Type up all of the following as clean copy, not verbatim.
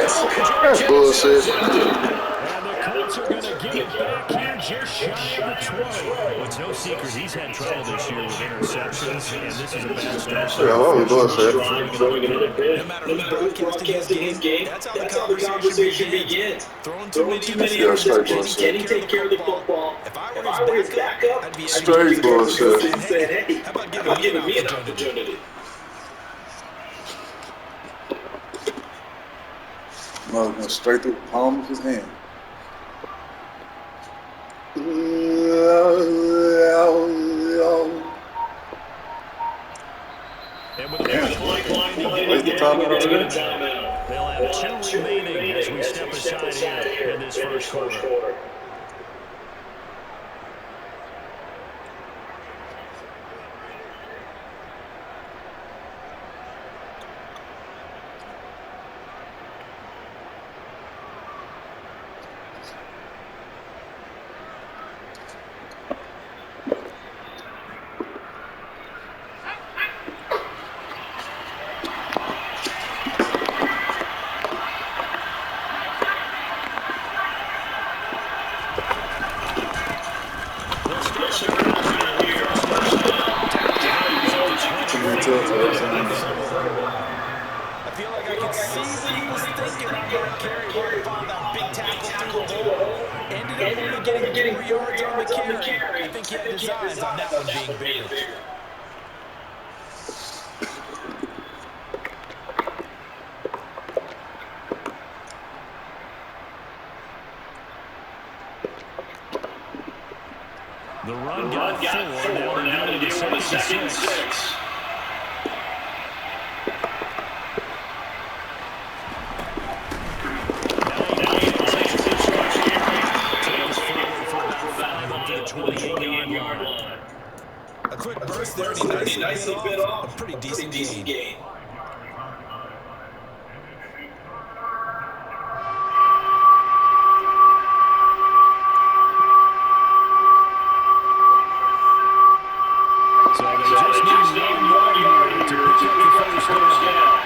That's bullshit. And the Colts are going to get it back here just shy of the 20. Well, it's no secret he's had trouble this year with interceptions, and this is a bad start for Yeah, what was bullshit? Throwing another pick. No matter who's broadcasting his game, that's how the conversation begins. Throwing too many interceptions. Can he take care of the football? If I were his backup, I'd be Straight bullshit. and say, hey, how about giving me an opportunity? No, going straight through the palm of his hand. And with a Where's the timeout already? they'll have two remaining as we step aside here in this first quarter. I feel like I can see what he was thinking on that carry when he found that big tackle through the hole. Ended up only getting 4 yards on the carry. I think he had designs on that one being bigger. The run got 4. Now they're doing the second and 6. A quick burst there, and he nicely bit off. A pretty decent gain. So they just need one more here to pick up the first down.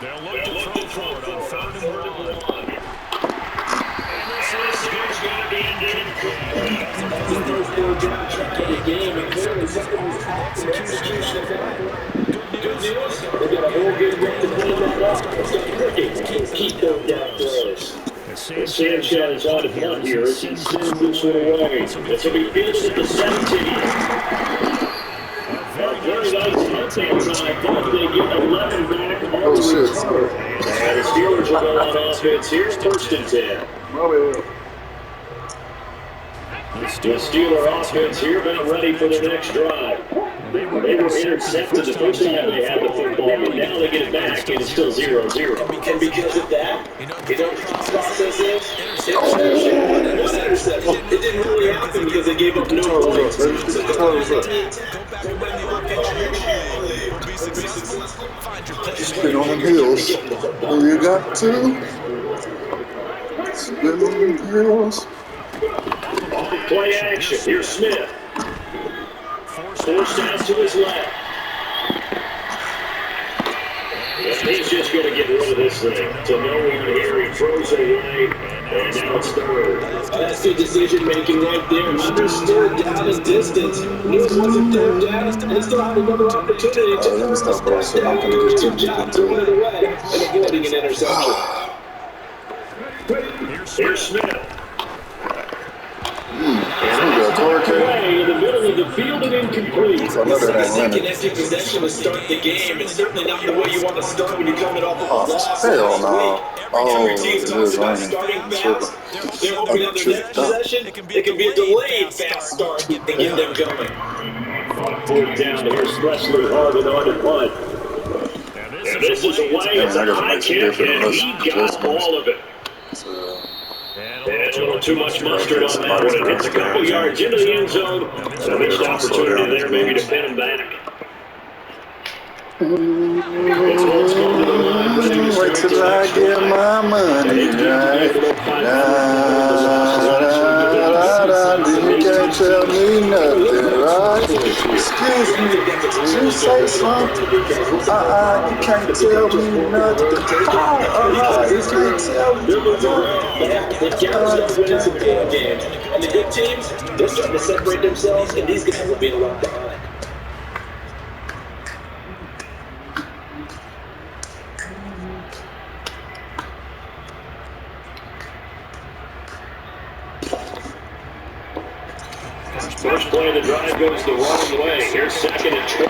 They'll look to throw for it on 3rd and 1. And this is going to be incomplete. Game and clearly execution of that. Good news. They got a whole good way to play that up. Keep those down throws. Sanchez is on the punt here. It sends this one away. It's going to be fielded at the 17. Very nice punting time. They get 11 back. Oh, shit. And the Steelers will go on offense here. 1st and 10. The Steeler offense here, about ready for their next drive. They were intercepted the first time they had the football, but now they get it back, and it's still 0-0. And because of that, you know what the process is? Interception. It didn't really happen because they gave up no points. So go back and run the offense. Will be successful. Find your place. Spin on them hills. Who you got to? Spin on them hills. Play action. Here's Smith. Forced out to his left. And he's just going to get rid of this thing. To nowhere here, he throws it away, and now it's 3rd. That's good decision making right there. Understood down and distance. Knew it wasn't 3rd down. They still have another opportunity to Let me stop bullshit. I'm gonna get good job throwing it away and avoiding an interception. Here's Smith. Away in the middle of the field and incomplete. Another Connected possession to start the game. It's certainly not the way you want to start when you're coming off of a loss. Hell no. Oh, Every team talks about starting fast. They're hoping that their next possession, it can be a delayed fast start to get them going. 4th down. Here's Leslie Harden on the punt. And this is away. It's a high kick, and he got all of it. And a little too much mustard on that one. It hits a couple yards into the end zone. So missed opportunity there maybe to pin him back. Wait till I get my money right. You can't tell me nothing, right? Excuse me, did you say something? You can't tell me nothing. You can't tell me The Cavs start winning some ball games, and the good teams, they're starting to separate themselves, and these guys are being left behind. First play of the drive goes the wrong way. Here's 2nd and 12.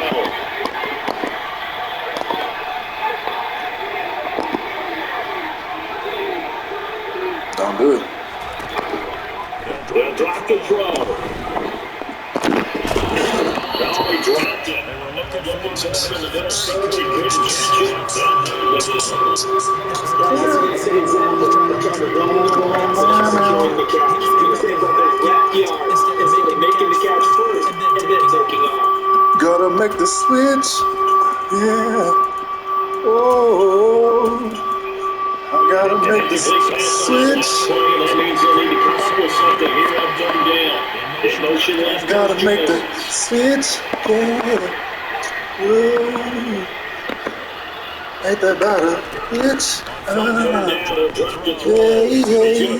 Don't do it. They'll drop the throw. No, he dropped it. Looking for him in the middle third. He couldn't catch it. Gotta make the switch. Yeah. Oh. I gotta make the switch. That means they'll need to come up with something here on third down. Motion left. Gotta make the switch. Yeah. Ooh. Ain't that about a bitch?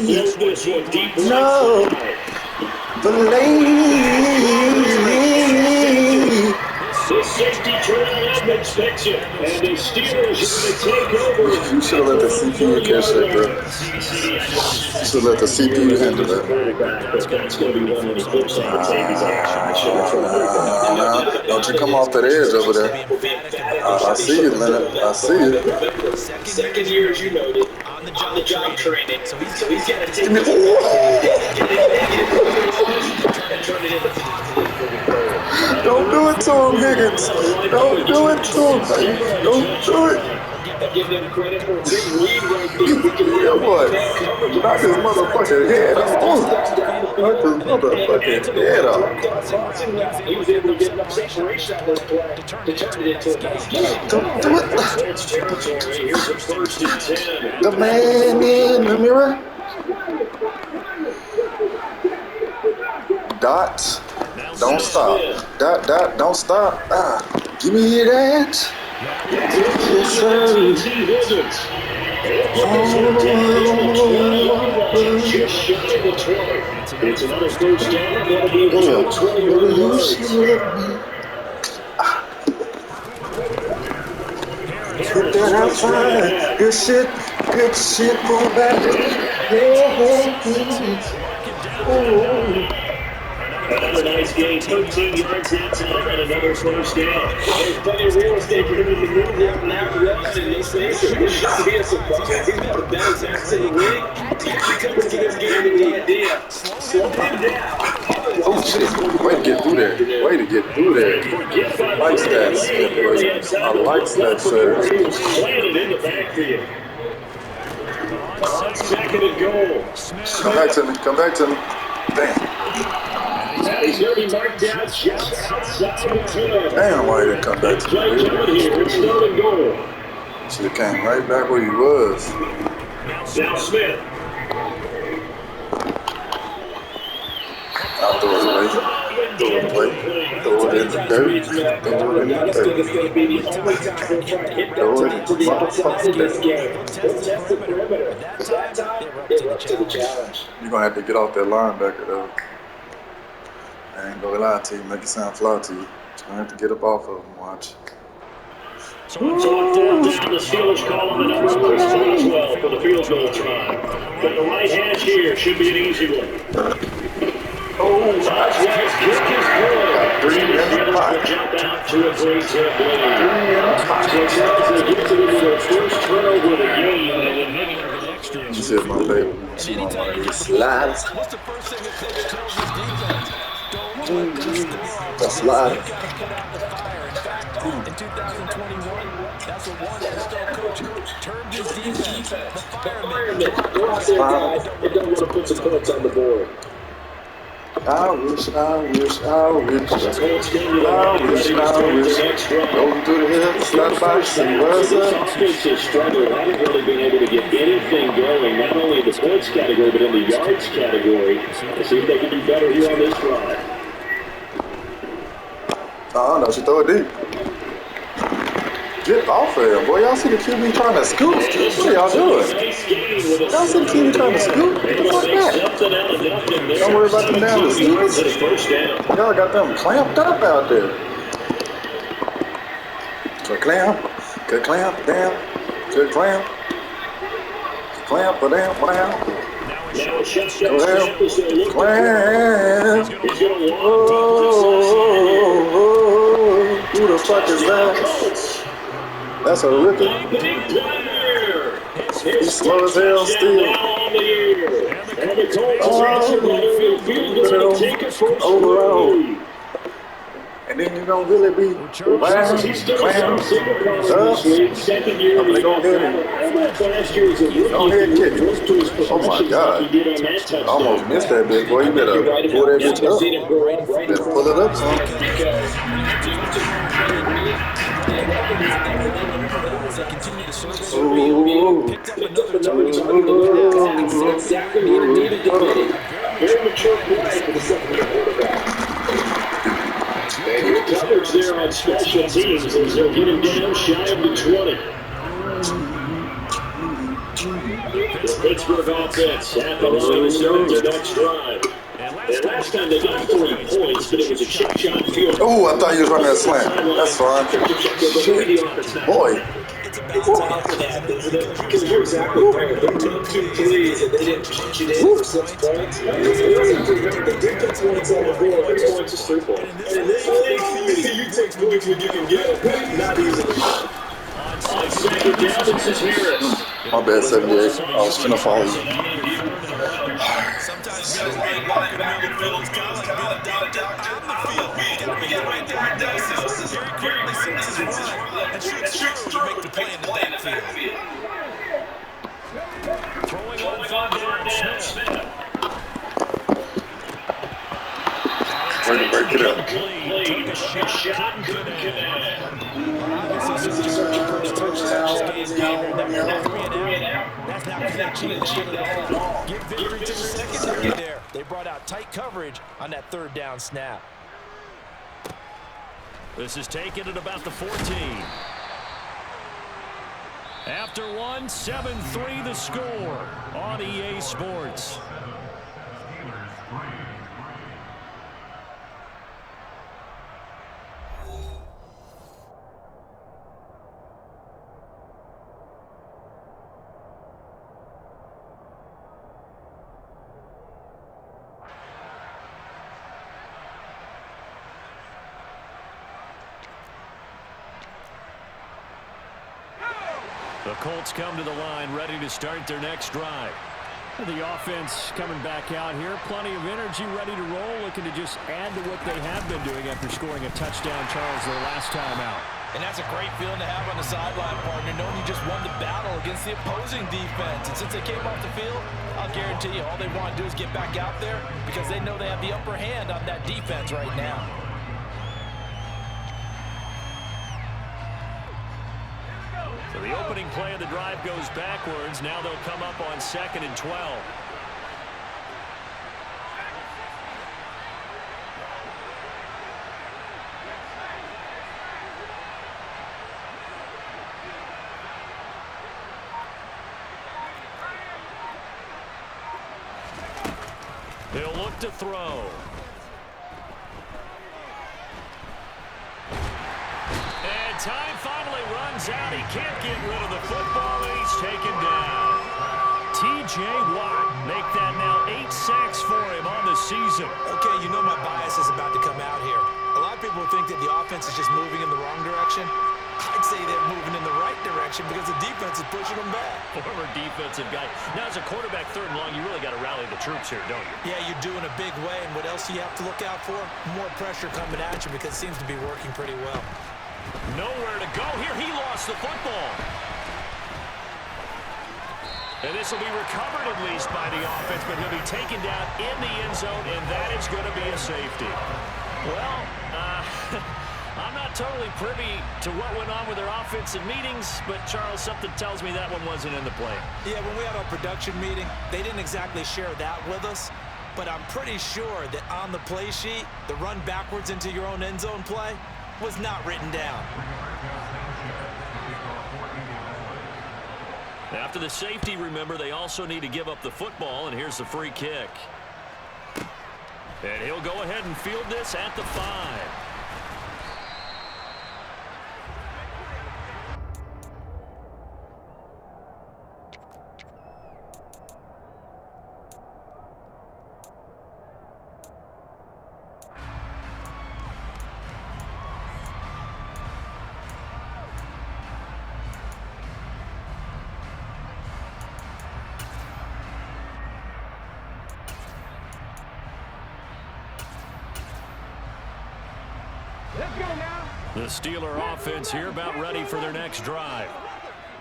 Yeah. No. Believe. This safety turnout expects you, and the Steelers are going to take over. You should have let the CPU catch that, bro. You should have let the CPU handle that. That's going to be one when he flips on the tape. He's like, I should have tried. Don't you come off that edge over there. I see you, Leonard. I see you. Second year, as you noted, on the job training. So he's got to take it. Don't do it to him, Higgins. Don't do it to him. Don't do it. Give them credit for a big lead right there. Yeah, boy. Knock his motherfucking head off. Knock his motherfucking head off. He was able to get enough separation on this play to turn it into a nice game. Don't do it. It's territory. Here's a 1st and 10. The man in the mirror. Dot. Don't stop. Dot, don't stop. Give me that. Yes, sir. It's another 1st down. That'll be able to 21 yards. Put that outside. Good shit, pull back. Another nice game, 13 yards that time, and another 1st down. There's plenty of real estate for him to move there on that run, and this shouldn't be a surprise. He's got the best ass in the league. He comes to this game with the idea. Slow him down. Oh, shit. Way to get through there. Way to get through there. I like that. I like that, sir. He was planted in the backfield. 2nd and goal. Come back to me. Come back to me. Damn. He's going to be marked down just outside the 10. Damn, why he didn't come back to me? It's 3rd and goal. Should have came right back where he was. Now Smith. I'll throw it away. Throw it away. Throw it in the dirt. Throw it in the dirt. It's going to be the only time we'll try to hit that time to the outside of this game. They'll test the perimeter. But that time, they're up to the challenge. You're going to have to get off that linebacker, though. I ain't going to lie to you. Make it sound fly to you. You're going to have to get up off of him. Watch. So on 4th down, the Steelers call on the number 12 for the field goal try. But the right hash here should be an easy one. Oh, that's kick is good. 3 in the pocket. Jump out to a great hit lead. 3 in the pocket. So they get to their first turnover of the game, and then maybe an extra. You said my baby. She want one of these slides. What's the first thing that coach tells his defense? Don't let this The slide. In 2021, that's what one NFL coach termed his defense. The fireman. Go out there, guys, and don't want to put some points on the board. I wish. The Colts come to the line, ready to start the next drive. Go through the hill, start by First half, this offense has struggled. Haven't really been able to get anything going, not only in the points category, but in the yards category. Let's see if they can do better here on this drive. No, she throw it deep. Get off of him, boy. Y'all see the QB trying to scoop? What are y'all doing? Y'all see the QB trying to scoop? What the fuck that? Don't worry about them down receivers. Y'all got them clamped up out there. Good clamp, down. Good clamp. Clamp, down, down. Now it shuts down Clamp. Who the fuck is that? That's a rookie. He's slow as hell still. Overall. And then you're going to really be clam up. I'm going to go ahead and kick it. Oh my God. I almost missed that big boy. You better pull that bitch up. Better pull it up, son. Very mature play for the second quarterback. And good coverage there on special teams as they'll get him down shy of the 20. The Pittsburgh offense at the line to start their next drive. And last time they got 3 points, but it was a chip shot field. Oh, I thought you was running that slant. That's fine. Shit. Boy. Because you're exactly right. They took 2 threes and they didn't punch it in for 6 points. They did get points on the board. 3 points is 3 points. And in this league, you take points when you can get them. Not easily. On second down, this is Harris. My bad, 78. I was finna fall. Sometimes you like walking around the field. It's kind of like being a doctor on the field. You got to get the right diagnosis. Very quickly sees his run and shoots through to make the play in the backfield. Throwing on down, Smith. Break it up. Took a shot and couldn't connect. Obviously, searching for the touchdown. That's not going to change it at all. Give victory to the secondary there. They brought out tight coverage on that 3rd down snap. This is taken at about the 14. After one, 7-3 the score on EA Sports. The Colts come to the line ready to start their next drive. The offense coming back out here. Plenty of energy, ready to roll, looking to just add to what they have been doing after scoring a touchdown, Charles, their last time out. And that's a great feeling to have on the sideline, partner, knowing you just won the battle against the opposing defense. And since they came off the field, I'll guarantee you all they want to do is get back out there because they know they have the upper hand on that defense right now. So the opening play of the drive goes backwards. Now they'll come up on 2nd and 12. They'll look to throw. And time finally runs out. He can't get rid of the football, and he's taken down. T.J. Watt make that now 8 sacks for him on the season. Okay, you know my bias is about to come out here. A lot of people think that the offense is just moving in the wrong direction. I'd say they're moving in the right direction because the defense is pushing them back. Former defensive guy. Now, as a quarterback 3rd and long, you really got to rally the troops here, don't you? Yeah, you do in a big way. And what else do you have to look out for? More pressure coming at you because it seems to be working pretty well. Nowhere to go here. He lost the football. And this will be recovered at least by the offense, but he'll be taken down in the end zone, and that is going to be a safety. Well, I'm not totally privy to what went on with their offensive meetings, but, Charles, something tells me that one wasn't in the play. Yeah, when we had our production meeting, they didn't exactly share that with us, but I'm pretty sure that on the play sheet, the run backwards into your own end zone play was not written down. After the safety, remember, they also need to give up the football, and here's the free kick. And he'll go ahead and field this at the 5. The Steeler offense here about ready for their next drive.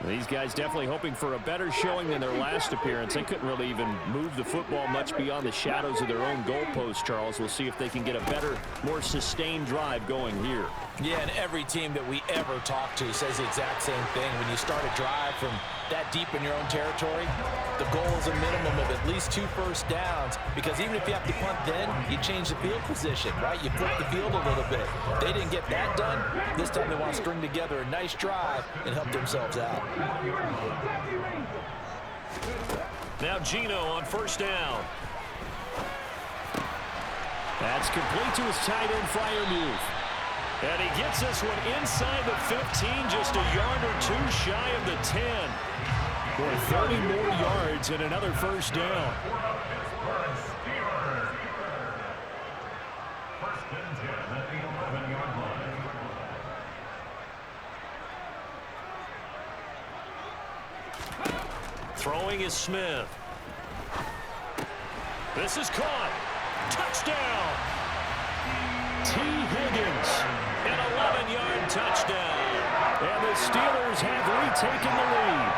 These guys definitely hoping for a better showing than their last appearance. They couldn't really even move the football much beyond the shadows of their own goalpost, Charles. We'll see if they can get a better, more sustained drive going here. Yeah, and every team that we ever talk to says the exact same thing. When you start a drive from that deep in your own territory, the goal is a minimum of at least 2 first downs, because even if you have to punt then, you change the field position, right? You flip the field a little bit. They didn't get that done. This time they want to string together a nice drive and help themselves out. Now Geno on first down. That's complete to his tight end flyer move. And he gets this one inside the 15, just a yard or 2 shy of the 10. For 30 more yards and another first down. Throwing is Smith. This is caught. Touchdown. T. Higgins, an 11-yard touchdown. And the Steelers have retaken the lead.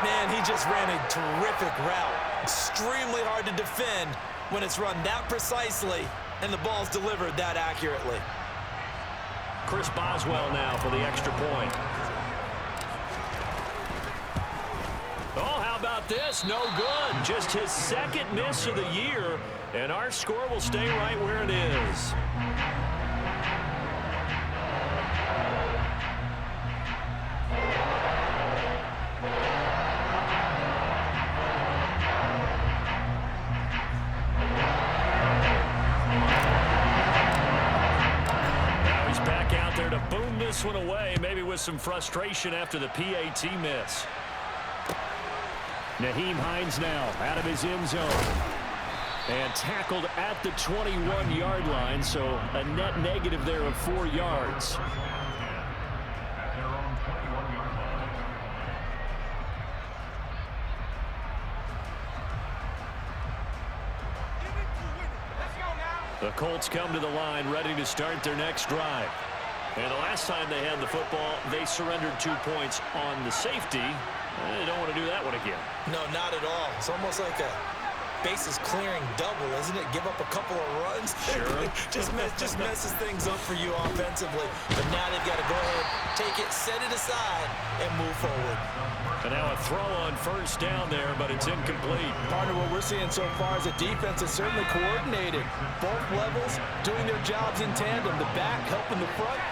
Man, he just ran a terrific route. Extremely hard to defend when it's run that precisely and the ball's delivered that accurately. Chris Boswell now for the extra point. Oh, how about this? No good. Just his second miss of the year, and our score will stay right where it is. Now he's back out there to boom this one away, maybe with some frustration after the PAT miss. Nyheim Hines now out of his end zone. And tackled at the 21-yard line, so a net negative there of 4 yards. The Colts come to the line ready to start their next drive. And the last time they had the football, they surrendered 2 points on the safety. They don't want to do that one again. No, not at all. It's almost like a bases clearing double, isn't it? Give up a couple of runs. Sure. just messes things up for you offensively. But now they've got to go ahead, take it, set it aside, and move forward. And now a throw on first down there, but it's incomplete. Partner, what we're seeing so far is a defense that's certainly coordinated. Both levels doing their jobs in tandem. The back helping the front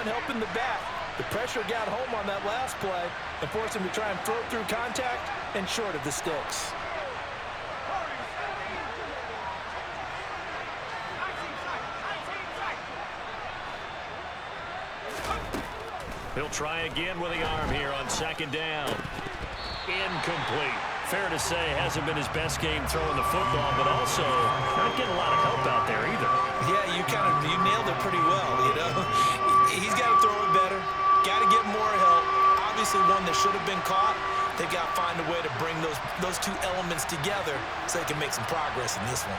helping the back. The pressure got home on that last play and forced him to try and throw through contact and short of the sticks. He'll try again with the arm here on second down. Incomplete. Fair to say, hasn't been his best game throwing the football, but also not getting a lot of help out there either. Yeah, you nailed it pretty well, you know. He's got to throw it better. Got to get more help. Obviously one that should have been caught. They've got to find a way to bring those two elements together so they can make some progress in this one.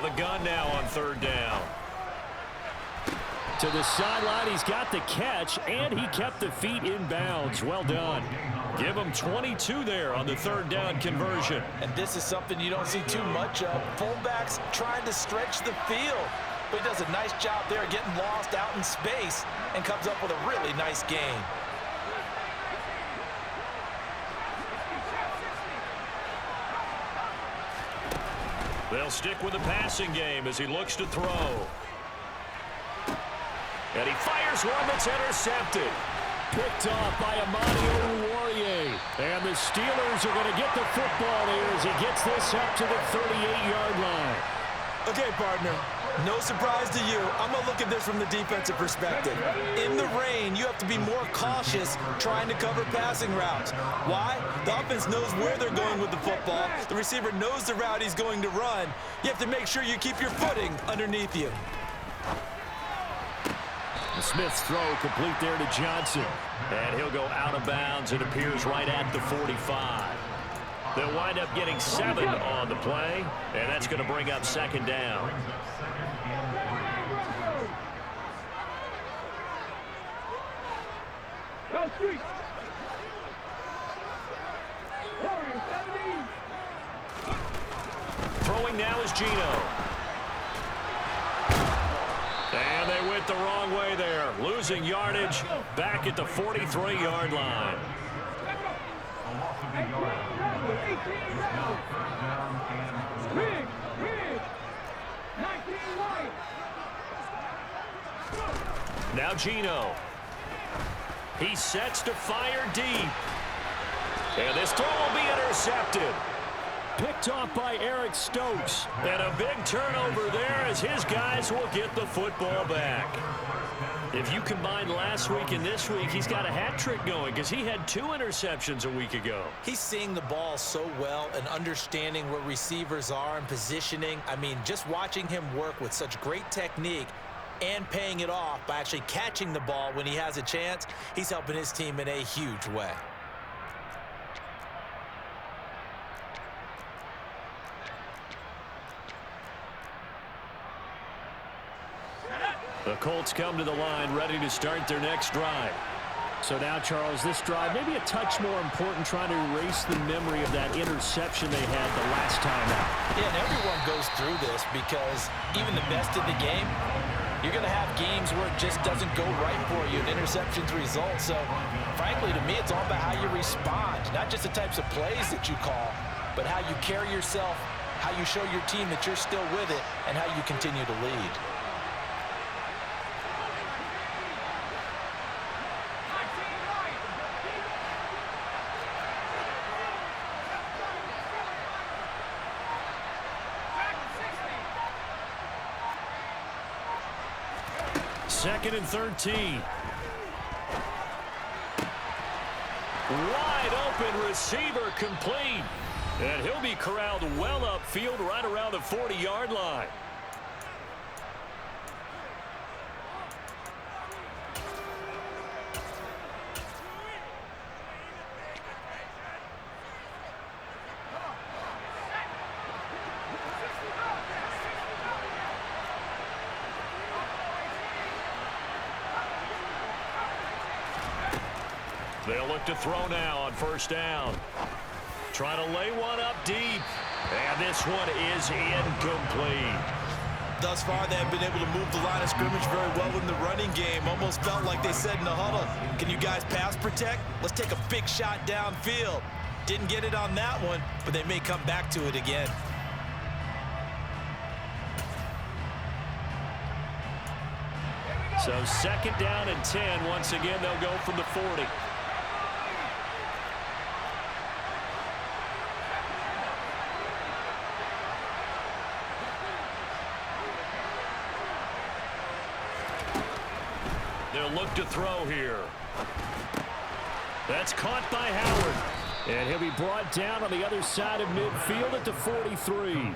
the gun now on third down. To the sideline, he's got the catch, and he kept the feet in bounds. Well done. Give him 22 there on the third down conversion. And this is something you don't see too much of. Fullbacks trying to stretch the field. But he does a nice job there getting lost out in space and comes up with a really nice gain. They'll stick with the passing game as he looks to throw. And he fires one that's intercepted. Picked off by Amani Oruwariye. And the Steelers are going to get the football here as he gets this up to the 38-yard line. Okay, partner. No surprise to you. I'm going to look at this from the defensive perspective. In the rain, you have to be more cautious trying to cover passing routes. Why? The offense knows where they're going with the football. The receiver knows the route he's going to run. You have to make sure you keep your footing underneath you. Smith's throw complete there to Johnson. And he'll go out of bounds. It appears right at the 45. They'll wind up getting 7 on the play, and that's going to bring up second down. Throwing now is Geno. And they went the wrong way there. Losing yardage back at the 43-yard line. Now Geno. He sets to fire deep. And this throw will be intercepted. Picked off by Eric Stokes. And a big turnover there as his guys will get the football back. If you combine last week and this week, he's got a hat trick going because he had 2 interceptions a week ago. He's seeing the ball so well and understanding where receivers are and positioning. I mean, just watching him work with such great technique and paying it off by actually catching the ball when he has a chance, he's helping his team in a huge way. The Colts come to the line ready to start their next drive. So now, Charles, this drive maybe a touch more important, trying to erase the memory of that interception they had the last time out. Yeah, and everyone goes through this because even the best in the game, you're going to have games where it just doesn't go right for you and interceptions result. So, frankly, to me, it's all about how you respond, not just the types of plays that you call, but how you carry yourself, how you show your team that you're still with it, and how you continue to lead. Second and 13. Wide open receiver complete. And he'll be corralled well upfield right around the 40-yard line. They'll look to throw now on first down. Trying to lay one up deep. And this one is incomplete. Thus far, they have been able to move the line of scrimmage very well in the running game. Almost felt like they said in the huddle, can you guys pass protect? Let's take a big shot downfield. Didn't get it on that one, but they may come back to it again. So second down and 10. Once again, they'll go from the 40. They'll look to throw here. That's caught by Howard. And he'll be brought down on the other side of midfield at the 43.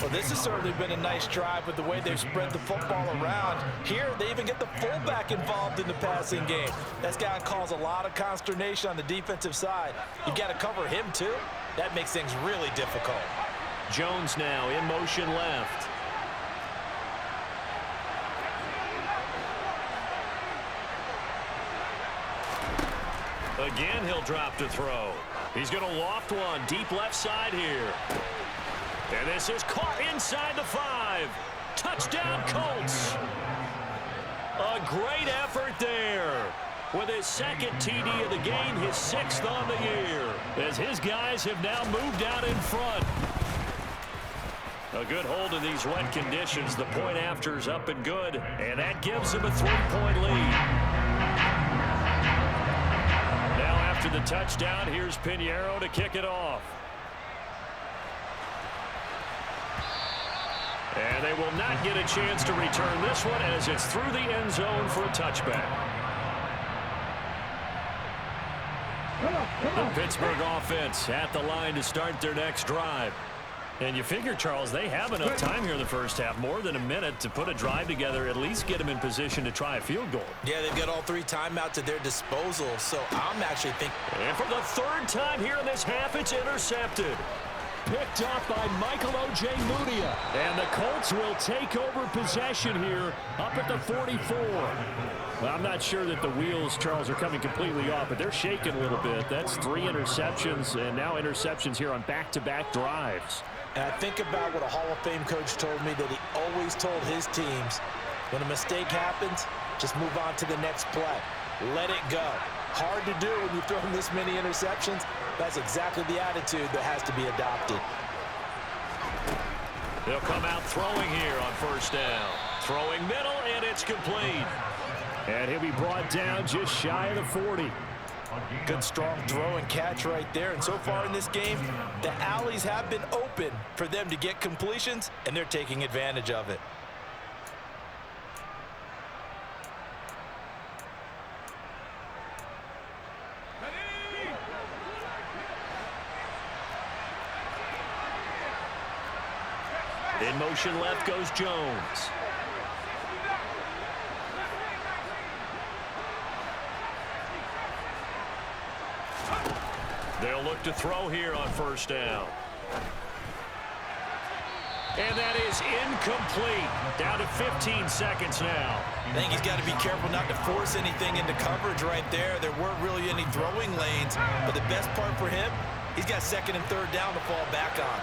Well, this has certainly been a nice drive with the way they've spread the football around. Here, they even get the fullback involved in the passing game. That's got to cause a lot of consternation on the defensive side. You've got to cover him, too. That makes things really difficult. Jones now in motion left. Again, he'll drop to throw. He's going to loft one deep left side here. And this is caught inside the 5. Touchdown, Colts. A great effort there. With his second TD of the game, his 6th on the year. As his guys have now moved out in front. A good hold in these wet conditions. The point after's up and good. And that gives him a 3-point lead. Now after the touchdown, here's Pinheiro to kick it off. And they will not get a chance to return this one as it's through the end zone for a touchback. The Pittsburgh offense at the line to start their next drive. And you figure, Charles, they have enough time here in the first half, more than a minute, to put a drive together, at least get them in position to try a field goal. Yeah, they've got all 3 timeouts at their disposal, so I'm actually thinking. And for the 3rd time here in this half, it's intercepted. Picked up by Michael Ojemudia. And the Colts will take over possession here up at the 44. Well, I'm not sure that the wheels, Charles, are coming completely off, but they're shaking a little bit. That's 3 interceptions, and now interceptions here on back-to-back drives. And I think about what a Hall of Fame coach told me, that he always told his teams, when a mistake happens, just move on to the next play. Let it go. Hard to do when you've thrown this many interceptions. That's exactly the attitude that has to be adopted. They'll come out throwing here on 1st down. Throwing middle, and it's complete. And he'll be brought down just shy of the 40. Good strong throw and catch right there. And so far in this game, the alleys have been open for them to get completions, and they're taking advantage of it. In motion left goes Jones. They'll look to throw here on 1st down. And that is incomplete. Down to 15 seconds now. I think he's got to be careful not to force anything into coverage right there. There weren't really any throwing lanes. But the best part for him, he's got 2nd and 3rd down to fall back on.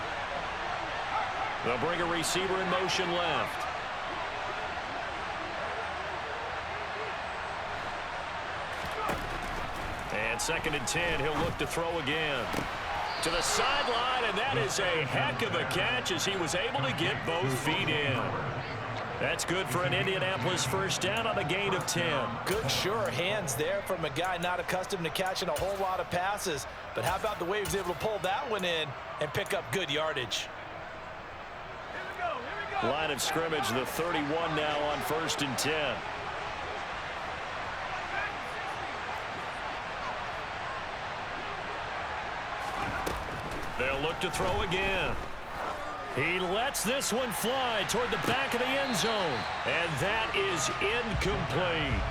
They'll bring a receiver in motion left. And 2nd and 10, he'll look to throw again. To the sideline, and that is a heck of a catch as he was able to get both feet in. That's good for an Indianapolis 1st down on a gain of 10. Good, sure hands there from a guy not accustomed to catching a whole lot of passes. But how about the way he was able to pull that one in and pick up good yardage? Line of scrimmage, the 31 now on 1st and 10. They'll look to throw again. He lets this one fly toward the back of the end zone. And that is incomplete.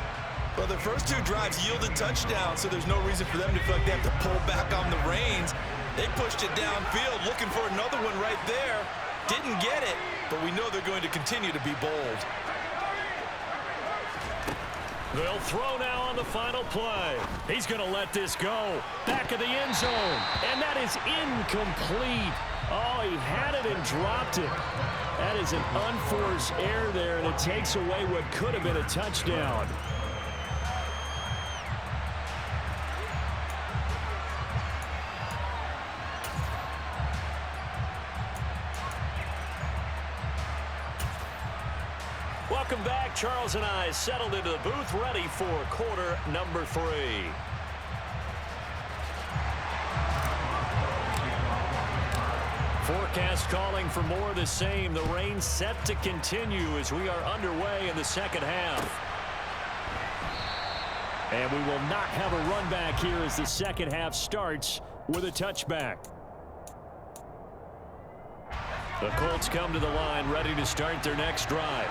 Well, their first 2 drives yielded touchdowns, so there's no reason for them to feel like they have to pull back on the reins. They pushed it downfield, looking for another one right there. Didn't get it, but we know they're going to continue to be bold. They'll throw now on the final play. He's going to let this go. Back of the end zone. And that is incomplete. Oh, he had it and dropped it. That is an unforced error there, and it takes away what could have been a touchdown. Welcome back. Charles and I settled into the booth, ready for quarter number 3. Forecast calling for more of the same. The rain set to continue as we are underway in the 2nd half. And we will not have a run back here as the 2nd half starts with a touchback. The Colts come to the line, ready to start their next drive.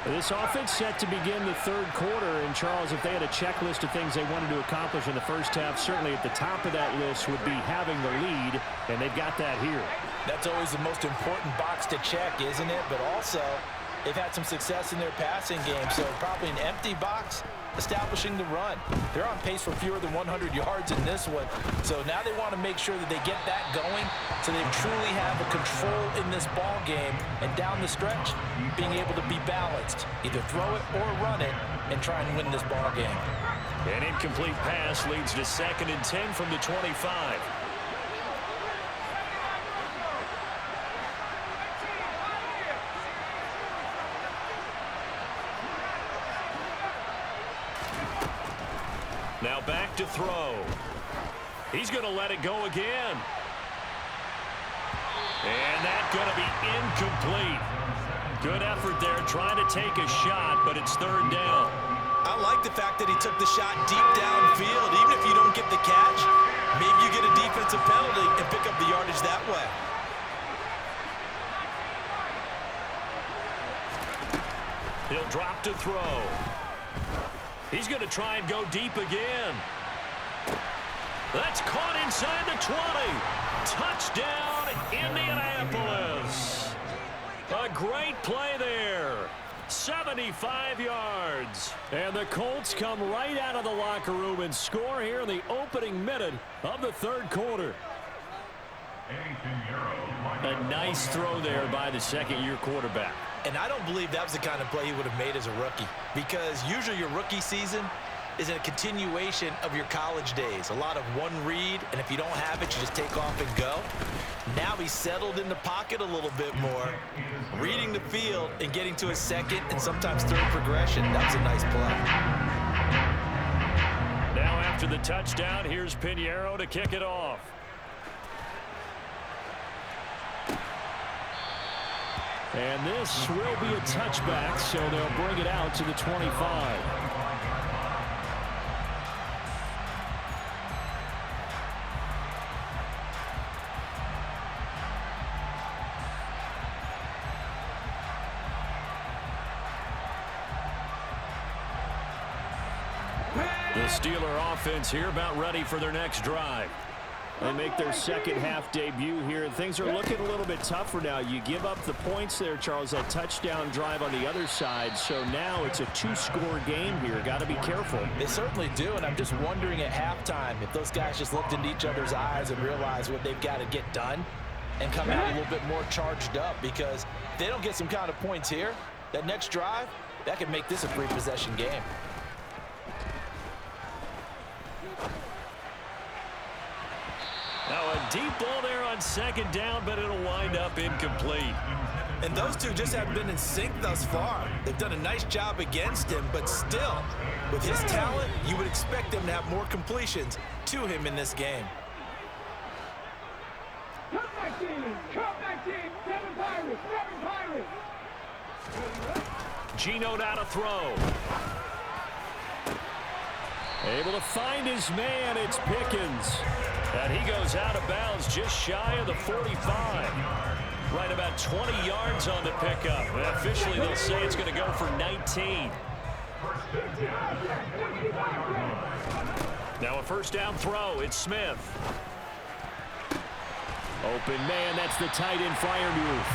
This offense set to begin the 3rd quarter, and Charles, if they had a checklist of things they wanted to accomplish in the 1st half, certainly at the top of that list would be having the lead, and they've got that here. That's always the most important box to check, isn't it? But also, they've had some success in their passing game, so probably an empty box establishing the run. They're on pace for fewer than 100 yards in this one, so now they want to make sure that they get that going so they truly have a control in this ball game, and down the stretch, being able to be balanced, either throw it or run it, and try and win this ball game. An incomplete pass leads to 2nd and 10 from the 25. Now back to throw. He's going to let it go again. And that's going to be incomplete. Good effort there trying to take a shot, but it's 3rd down. I like the fact that he took the shot deep downfield. Even if you don't get the catch, maybe you get a defensive penalty and pick up the yardage that way. He'll drop to throw. He's going to try and go deep again. That's caught inside the 20. Touchdown, Indianapolis. A great play there. 75 yards. And the Colts come right out of the locker room and score here in the opening minute of the 3rd quarter. A nice throw there by the 2nd-year quarterback. And I don't believe that was the kind of play he would have made as a rookie, because usually your rookie season is a continuation of your college days. A lot of one read, and if you don't have it, you just take off and go. Now he's settled in the pocket a little bit more, reading the field and getting to his 2nd and sometimes 3rd progression. That was a nice play. Now after the touchdown, here's Pinheiro to kick it off. And this will be a touchback, so they'll bring it out to the 25. The Steeler offense here about ready for their next drive. They make their 2nd half debut here, and things are looking a little bit tougher now. You give up the points there, Charles, that touchdown drive on the other side, so now it's a 2-score game here. Got to be careful. They certainly do, and I'm just wondering at halftime if those guys just looked into each other's eyes and realized what they've got to get done and come out a little bit more charged up, because if they don't get some kind of points here, that next drive, that could make this a 3-possession game. Now a deep ball there on 2nd down, but it'll wind up incomplete. And those two just haven't been in sync thus far. They've done a nice job against him, but still, with his talent, you would expect them to have more completions to him in this game. Come back team, 7 Pirates. Geno now to throw. Able to find his man, it's Pickens. And he goes out of bounds just shy of the 45. Right about 20 yards on the pickup. And officially, they'll say it's going to go for 19. Now a 1st down throw. It's Smith. Open man, that's the tight end flyer move.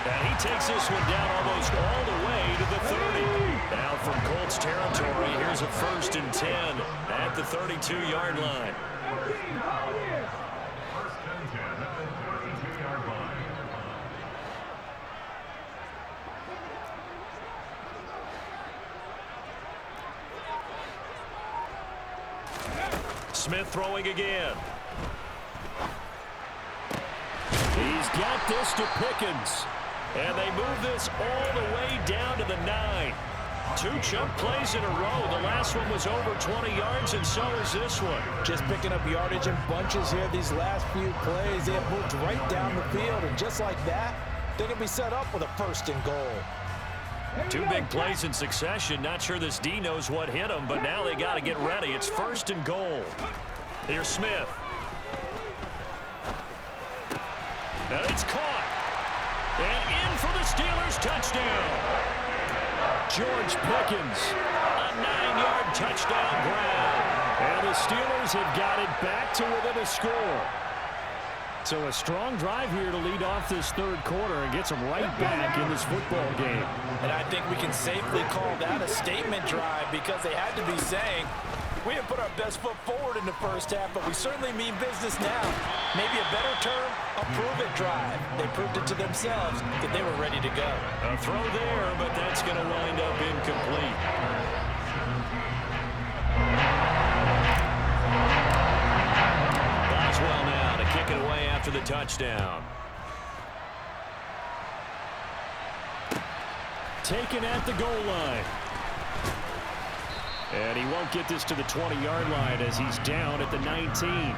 And he takes this one down almost all the way to the 30. Now from Colts territory, here's a 1st and 10 at the 32-yard line. Smith throwing again. He's got this to Pickens. And they move this all the way down to the 9. 2 chunk plays in a row. The last one was over 20 yards, and so is this one. Just picking up yardage in bunches here these last few plays. They have moved right down the field, and just like that, they can be set up with a 1st and goal. 2 big plays in succession. Not sure this D knows what hit him, but now they got to get ready. It's 1st and goal. Here's Smith. And it's caught. And in for the Steelers touchdown. George Pickens, a 9-yard touchdown grab. And the Steelers have got it back to within a score. So a strong drive here to lead off this third quarter and gets them right back in this football game. And I think we can safely call that a statement drive because they had to be saying, we didn't put our best foot forward in the first half, but we certainly mean business now. Maybe a better term, a prove-it drive. They proved it to themselves that they were ready to go. A throw there, but that's going to wind up incomplete. Boswell now to kick it away after the touchdown. Taken at the goal line. And he won't get this to the 20-yard line as he's down at the 19.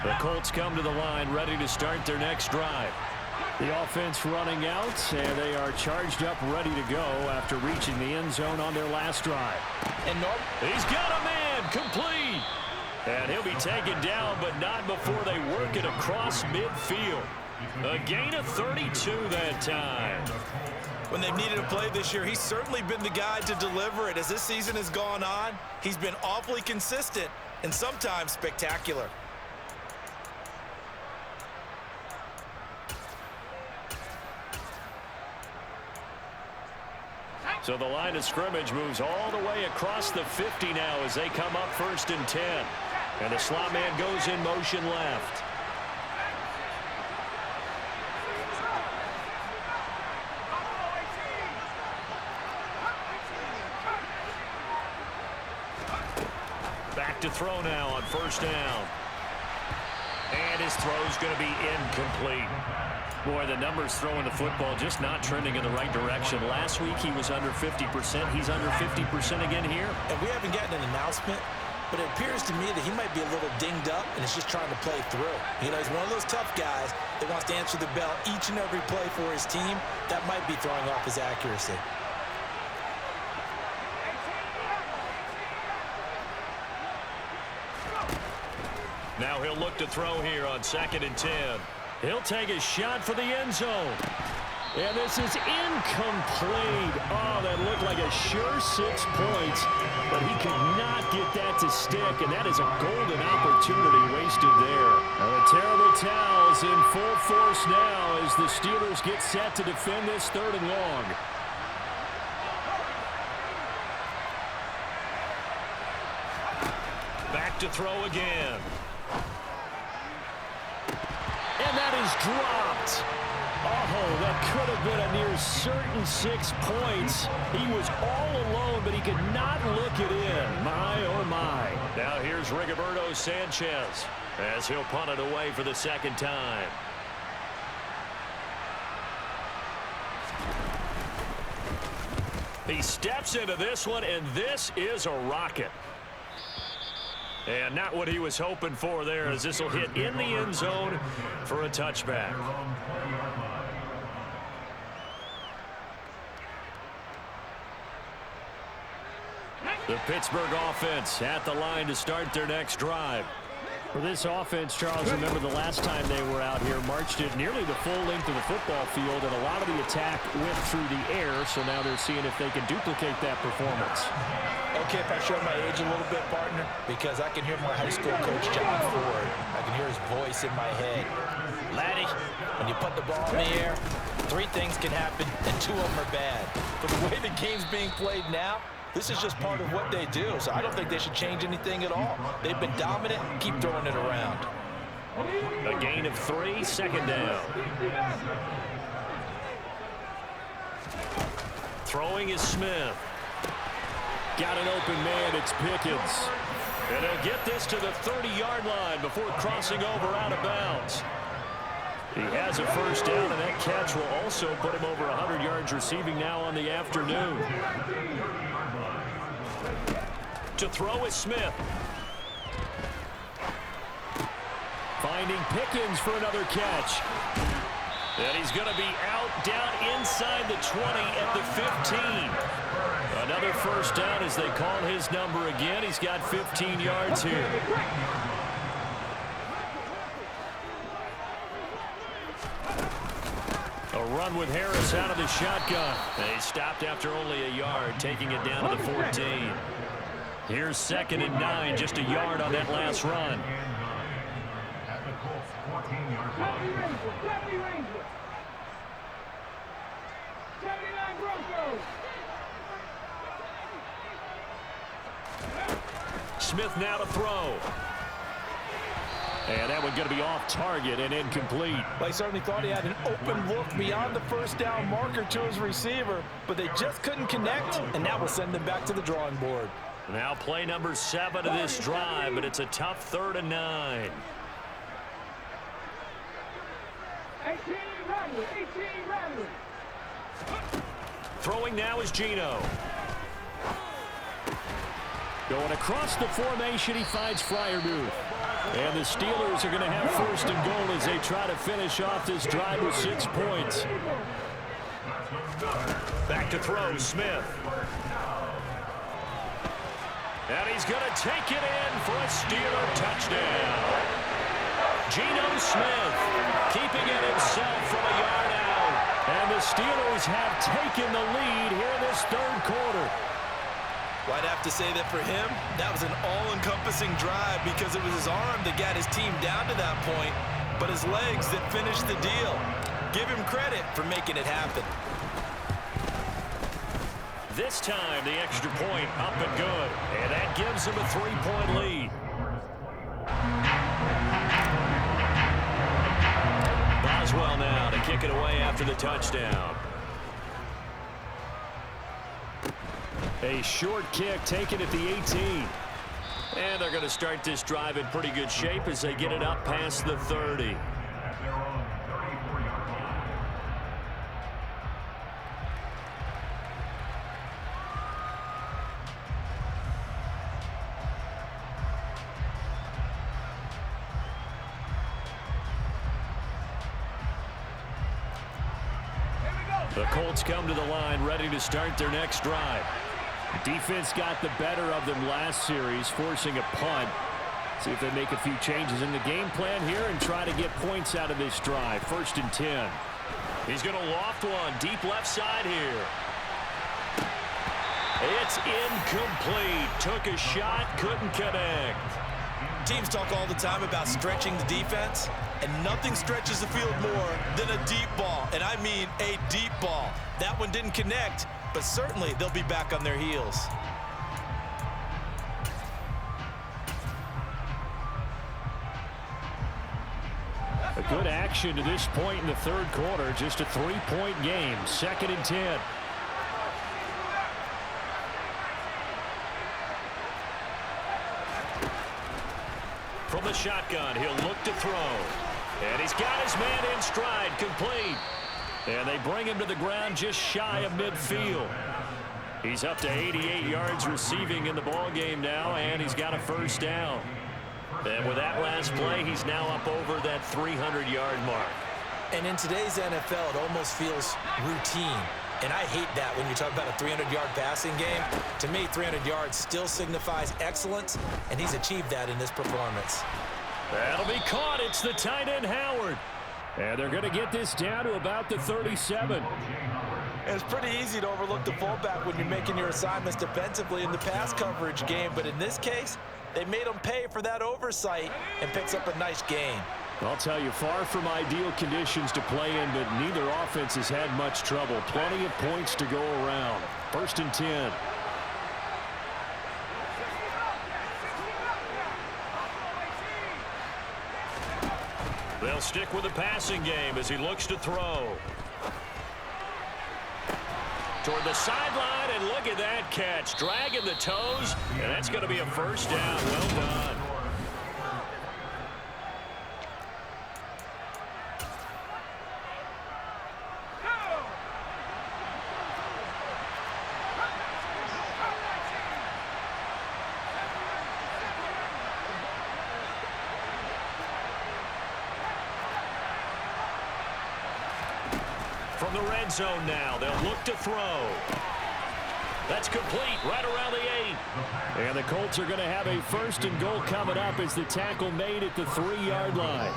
The Colts come to the line ready to start their next drive. The offense running out, and they are charged up ready to go after reaching the end zone on their last drive. And he's got a man complete. And he'll be taken down, but not before they work it across midfield. A gain of 32 that time. When they've needed a play this year, he's certainly been the guy to deliver it. As this season has gone on, he's been awfully consistent and sometimes spectacular. So the line of scrimmage moves all the way across the 50 now as they come up 1st and 10. And the slot man goes in motion left. Back to throw now on 1st down. And his throw's going to be incomplete. Boy, the numbers throwing the football just not trending in the right direction. Last week he was under 50%. He's under 50% again here. And we haven't gotten an announcement, but it appears to me that he might be a little dinged up and is just trying to play through. You know, he's one of those tough guys that wants to answer the bell each and every play for his team. That might be throwing off his accuracy. Now he'll look to throw here on 2nd and 10. He'll take a shot for the end zone. And this is incomplete. Oh, that looked like a sure 6 points, but he could not get that to stick, and that is a golden opportunity wasted there. Now, the terrible towel is in full force now as the Steelers get set to defend this 3rd and long. Back to throw again. And that is dropped. Oh, that could have been a near certain 6 points. He was all alone, but he could not look it in. My, oh, my. Now here's Rigoberto Sanchez as he'll punt it away for the 2nd time. He steps into this one, and this is a rocket. And not what he was hoping for there, as this will hit in the end zone for a touchback. The Pittsburgh offense at the line to start their next drive. For this offense, Charles, remember the last time they were out here, marched it nearly the full length of the football field, and a lot of the attack went through the air, so now they're seeing if they can duplicate that performance. Okay, if I show my age a little bit, partner, because I can hear my high school coach, John Ford. I can hear his voice in my head. Laddie, when you put the ball in the air, 3 things can happen, and 2 of them are bad. But the way the game's being played now, this is just part of what they do, so I don't think they should change anything at all. They've been dominant. Keep throwing it around. A gain of 3, 2nd down. Throwing is Smith. Got an open man, it's Pickens. And he'll get this to the 30-yard line before crossing over out of bounds. He has a 1st down, and that catch will also put him over 100 yards receiving now on the afternoon. To throw is Smith. Finding Pickens for another catch. And he's going to be out down inside the 20 at the 15. Another 1st down as they call his number again. He's got 15 yards here. A They'll run with Harris out of the shotgun. They stopped after only a yard, taking it down to the 14. Here's 2nd and 9, just a yard on that last run. 70 Rangers. 79 Broncos. Smith now to throw. And that one going to be off target and incomplete. Well, he certainly thought he had an open look beyond the first down marker to his receiver, but they just couldn't connect, and that will send them back to the drawing board. Now play number 7 of this drive, but it's a tough 3rd and 9. 18 Radley. 18 Radley. Throwing now is Geno. Going across the formation, he finds Freiermuth. And the Steelers are going to have 1st and goal as they try to finish off this drive with 6 points. Back to throw, Smith. And he's going to take it in for a Steeler touchdown. Geno Smith keeping it himself from a yard out. And the Steelers have taken the lead here in this 3rd quarter. Well, I'd have to say that for him, that was an all-encompassing drive because it was his arm that got his team down to that point, but his legs that finished the deal. Give him credit for making it happen. This time, the extra point up and good, and that gives him a 3-point lead. Boswell now to kick it away after the touchdown. A short kick taken at the 18. And they're going to start this drive in pretty good shape as they get it up past the 30. The Colts come to the line ready to start their next drive. Defense got the better of them last series, forcing a punt. See if they make a few changes in the game plan here and try to get points out of this drive. 1st and 10. He's going to loft one deep left side here. It's incomplete. Took a shot, couldn't connect. Teams talk all the time about stretching the defense, and nothing stretches the field more than a deep ball, and I mean a deep ball. That one didn't connect, but certainly they'll be back on their heels. A good action to this point in the 3rd quarter. Just a 3-point game. 2nd and 10. From the shotgun, he'll look to throw. And he's got his man in stride, complete. And they bring him to the ground just shy of midfield. He's up to 88 yards receiving in the ballgame now, and he's got a 1st down. And with that last play, he's now up over that 300-yard mark. And in today's NFL, it almost feels routine. And I hate that when you talk about a 300-yard passing game. To me, 300 yards still signifies excellence, and he's achieved that in this performance. That'll be caught. It's the tight end, Howard. And they're going to get this down to about the 37. It's pretty easy to overlook the fullback when you're making your assignments defensively in the pass coverage game. But in this case, they made him pay for that oversight and picks up a nice gain. I'll tell you, far from ideal conditions to play in, but neither offense has had much trouble. Plenty of points to go around. 1st and 10. They'll stick with the passing game as he looks to throw. Toward the sideline, and look at that catch. Dragging the toes, and that's going to be a 1st down. Well done. From the red zone now, they'll look to throw. That's complete right around the 8. And the Colts are going to have a 1st and goal coming up as the tackle made at the 3-yard line.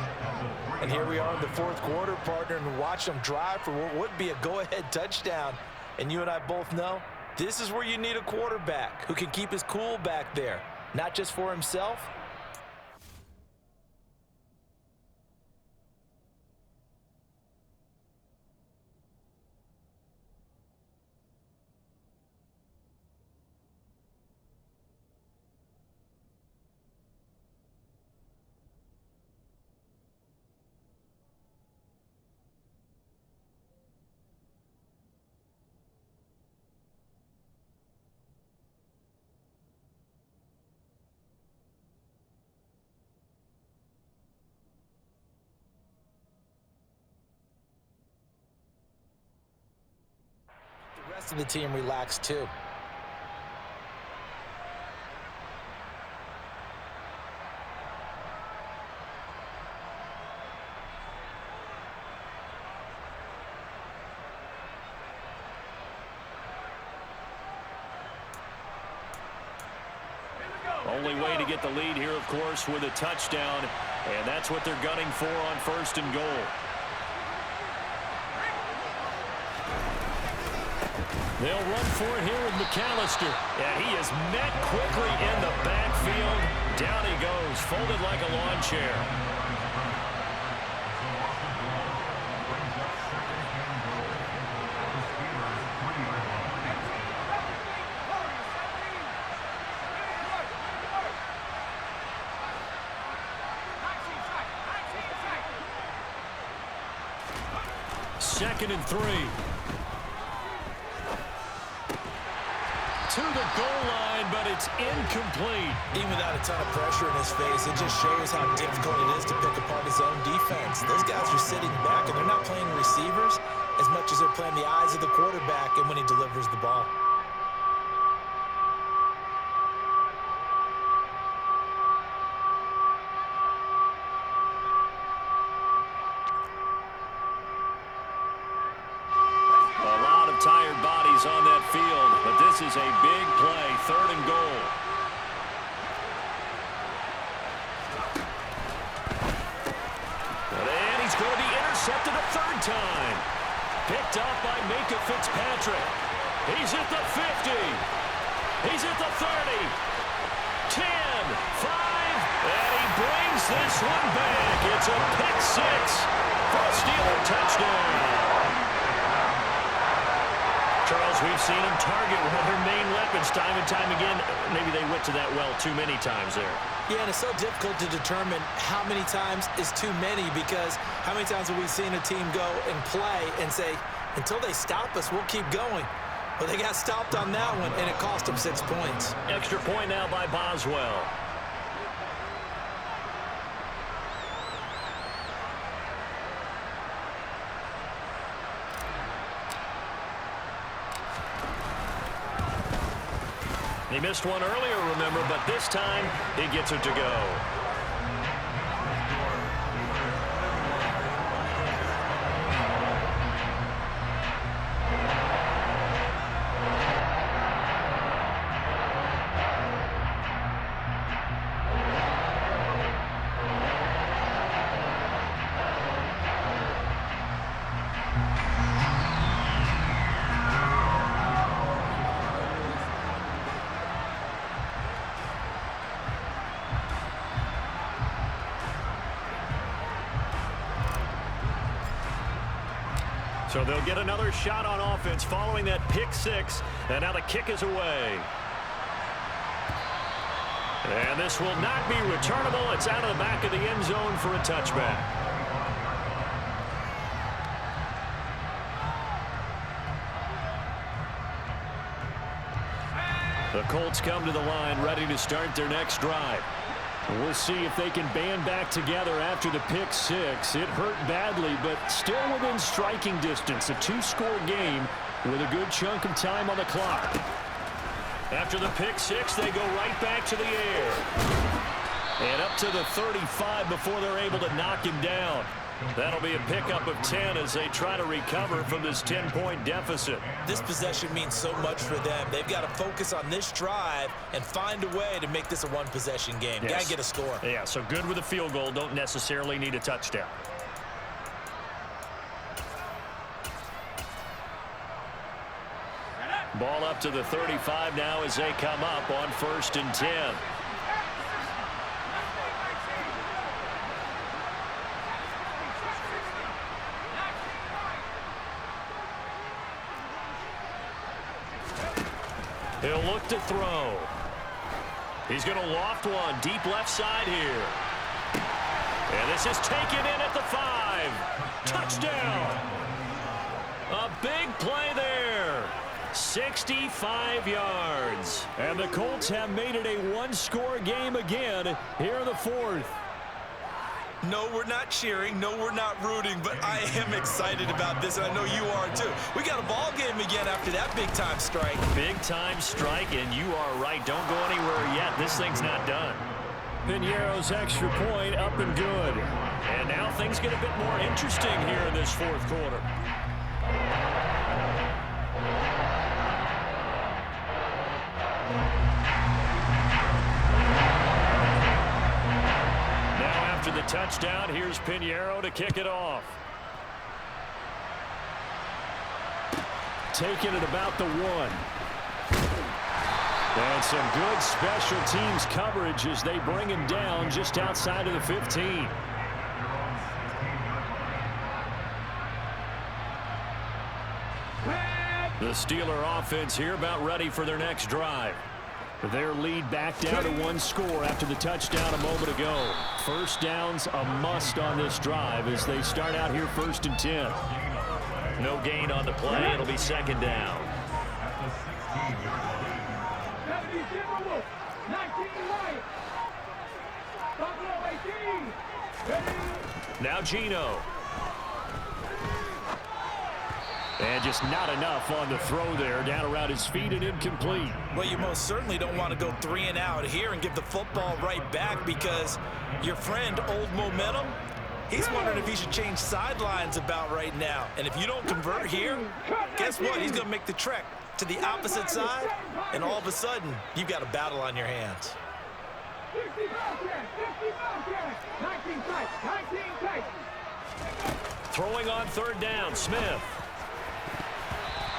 And here we are in the 4th quarter, partner, and watch them drive for what would be a go-ahead touchdown. And you and I both know this is where you need a quarterback who can keep his cool back there, not just for himself. The rest of the team relaxed too. Only way to get the lead here, of course, with a touchdown, and that's what they're gunning for on 1st and goal. They'll run for it here with McAllister. And he is met quickly in the backfield. Down he goes, folded like a lawn chair. Second and 3. To the goal line, but it's incomplete. Even without a ton of pressure in his face, it just shows how difficult it is to pick apart his own defense. Those guys are sitting back, and they're not playing receivers as much as they're playing the eyes of the quarterback and when he delivers the ball. Tired bodies on that field, but this is a big play, 3rd and goal. And he's going to be intercepted a 3rd time. Picked up by Minkah Fitzpatrick. He's at the 50. He's at the 30. 10, 5, and he brings this one back. It's a pick 6 for a Steeler touchdown. Charles, we've seen them target one of their main weapons time and time again. Maybe they went to that well too many times there. Yeah, and it's so difficult to determine how many times is too many, because how many times have we seen a team go and play and say, until they stop us, we'll keep going. Well, they got stopped on that one, and it cost them 6 points. Extra point now by Boswell. He missed one earlier, remember, but this time he gets it to go. So they'll get another shot on offense following that pick 6. And now the kick is away. And this will not be returnable. It's out of the back of the end zone for a touchback. The Colts come to the line ready to start their next drive. We'll see if they can band back together after the pick 6. It hurt badly, but still within striking distance. A 2-score game with a good chunk of time on the clock. After the pick 6, they go right back to the air. And up to the 35 before they're able to knock him down. That'll be a pickup of 10 as they try to recover from this 10-point deficit. This possession means so much for them. They've got to focus on this drive and find a way to make this a one-possession game. Yes. Got to get a score. Yeah, so good with a field goal. Don't necessarily need a touchdown. Ball up to the 35 now as they come up on 1st and 10. He'll look to throw. He's going to loft one deep left side here. And this is taken in at the 5. Touchdown. A big play there. 65 yards. And the Colts have made it a one-score game again here in the 4th. No, we're not cheering. No, we're not rooting. But I am excited about this, and I know you are too. We got a ball game again after that big-time strike. Big-time strike, and you are right. Don't go anywhere yet. This thing's not done. Piñeiro's extra point up and good. And now things get a bit more interesting here in this 4th quarter. After the touchdown, here's Piñeiro to kick it off. Taking it about the 1. And some good special teams coverage as they bring him down just outside of the 15. The Steeler offense here about ready for their next drive. Their lead back down to 1 score after the touchdown a moment ago. First down's a must on this drive as they start out here 1st and 10. No gain on the play. It'll be 2nd down. 70 Timberwolves, 19 Lions. Buffalo 18. Ready? Now Geno. And just not enough on the throw there. Down around his feet and incomplete. Well, you most certainly don't want to go 3 and out here and give the football right back because your friend, Old Momentum, he's wondering if he should change sidelines about right now. And if you don't convert here, guess what? He's going to make the trek to the opposite side, and all of a sudden, you've got a battle on your hands. 60 Bobcats, 60 Bobcats. 19 tight, 19 tight. Throwing on 3rd down, Smith.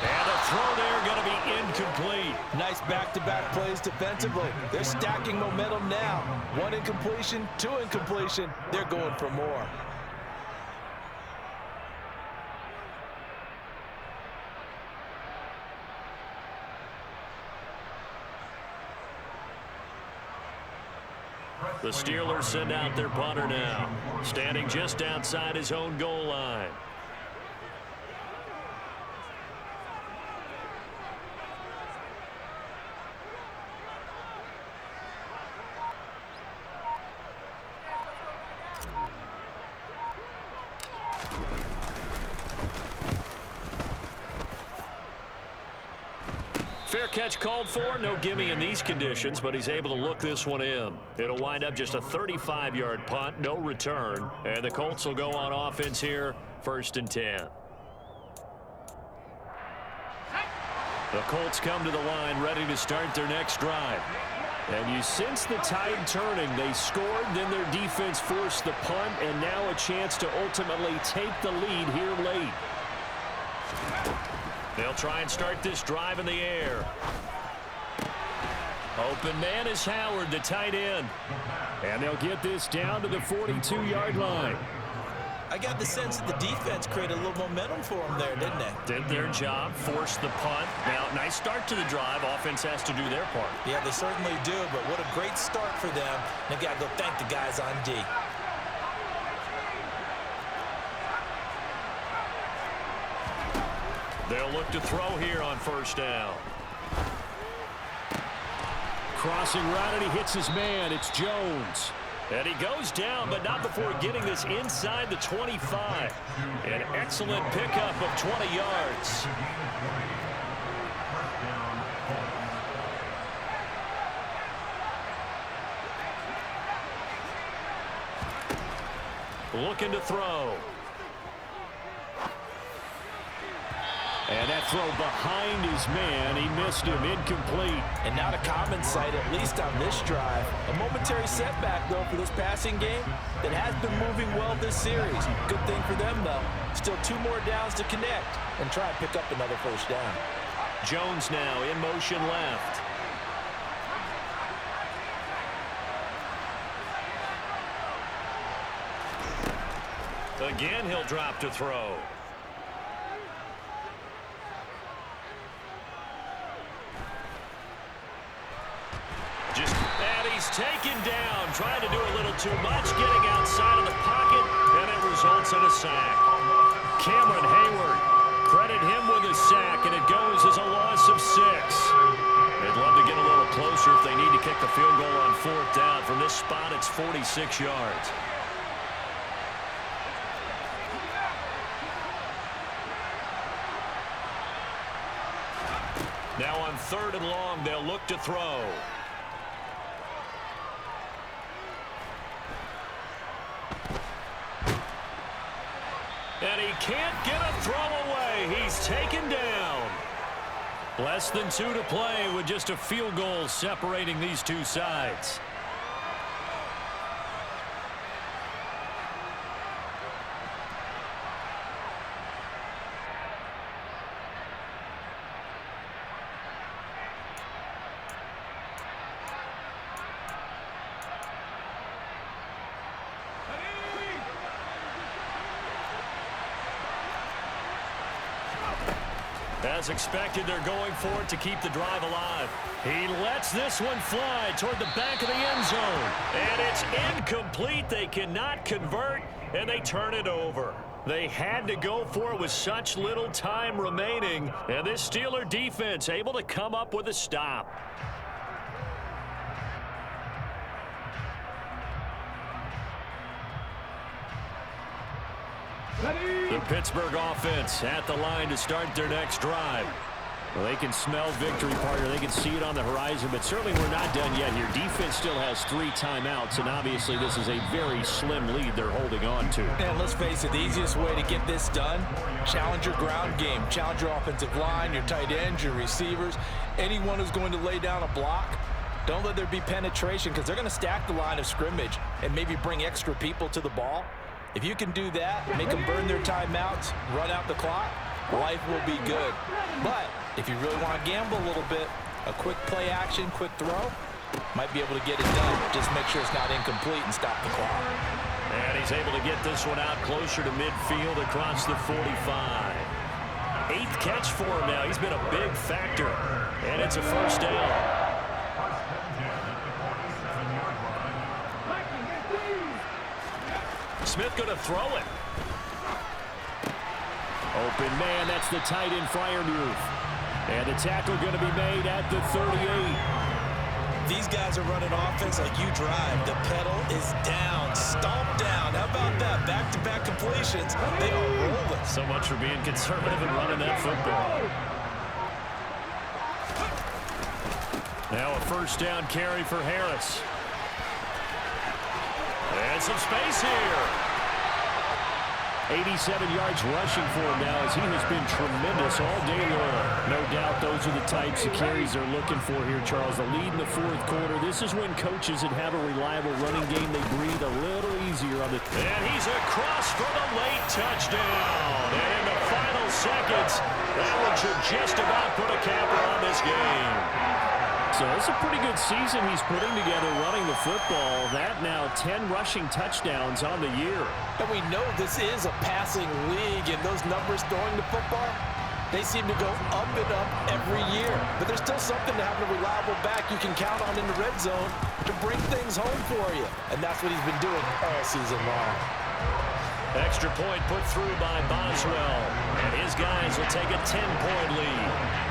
And the throw there going to be incomplete. Nice back-to-back plays defensively. They're stacking momentum now. 1 incompletion, 2 incompletion. They're going for more. The Steelers send out their punter now, standing just outside his own goal line. Fair catch called for. No gimme in these conditions, but he's able to look this one in. It'll wind up just a 35-yard punt, no return. And the Colts will go on offense here, 1st and 10. The Colts come to the line ready to start their next drive. And you sense the tide turning. They scored, then their defense forced the punt, and now a chance to ultimately take the lead here late. They'll try and start this drive in the air. Open man is Howard, the tight end. And they'll get this down to the 42-yard line. I got the sense that the defense created a little momentum for them there, didn't they? Did their job, forced the punt. Now, nice start to the drive. Offense has to do their part. Yeah, they certainly do, but what a great start for them. They've got to go thank the guys on D. They'll look to throw here on 1st down. Crossing right, and he hits his man. It's Jones. And he goes down, but not before getting this inside the 25. An excellent pickup of 20 yards. looking to throw. And that throw behind his man. He missed him. Incomplete. And not a common sight, at least on this drive. A momentary setback, though, for this passing game that has been moving well this series. Good thing for them, though. Still 2 more downs to connect and try and pick up another first down. Jones now in motion left. Again, he'll drop to throw. And he's taken down, trying to do a little too much, getting outside of the pocket, and it results in a sack. Cameron Hayward, credit him with a sack, and it goes as a loss of 6. They'd love to get a little closer if they need to kick the field goal on 4th down. From this spot, it's 46 yards. Now on 3rd and long, they'll look to throw. And he can't get a throw away. He's taken down. Less than 2 to play with just a field goal separating these two sides. As expected, they're going for it to keep the drive alive. He lets this one fly toward the back of the end zone. And it's incomplete. They cannot convert, and they turn it over. They had to go for it with such little time remaining. And this Steeler defense able to come up with a stop. The Pittsburgh offense at the line to start their next drive. Well, they can smell victory, partner. They can see it on the horizon, but certainly we're not done yet here. Defense still has 3 timeouts, and obviously this is a very slim lead they're holding on to. And let's face it, the easiest way to get this done, challenge your ground game. Challenge your offensive line, your tight ends, your receivers, anyone who's going to lay down a block. Don't let there be penetration because they're going to stack the line of scrimmage and maybe bring extra people to the ball. If you can do that, make them burn their timeouts, run out the clock, life will be good. But if you really want to gamble a little bit, a quick play action, quick throw, might be able to get it done. Just make sure it's not incomplete and stop the clock. And he's able to get this one out closer to midfield across the 45. 8th catch for him now. He's been a big factor. And it's a first down. Smith going to throw it. Open man, that's the tight end Freiermuth. And the tackle going to be made at the 38. These guys are running offense like you drive. The pedal is down, stomp down. How about that? Back-to-back completions. They are rolling. So much for being conservative and running that football. Now a first down carry for Harris. And some space here. 87 yards rushing for him now as he has been tremendous all day long. No doubt those are the types of carries they're looking for here, Charles. The lead in the 4th quarter. This is when coaches that have a reliable running game, they breathe a little easier on the... And he's across for the late touchdown. And in the final seconds, that one should just about put a capper on this game. So it's a pretty good season he's putting together running the football. That now 10 rushing touchdowns on the year. And we know this is a passing league, and those numbers throwing the football, they seem to go up and up every year. But there's still something to having a reliable back you can count on in the red zone to bring things home for you. And that's what he's been doing all season long. Extra point put through by Boswell. And his guys will take a 10-point lead.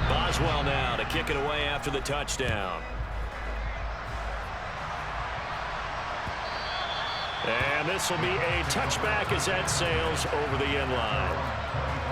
Boswell now to kick it away after the touchdown. And this will be a touchback as that sails over the end line.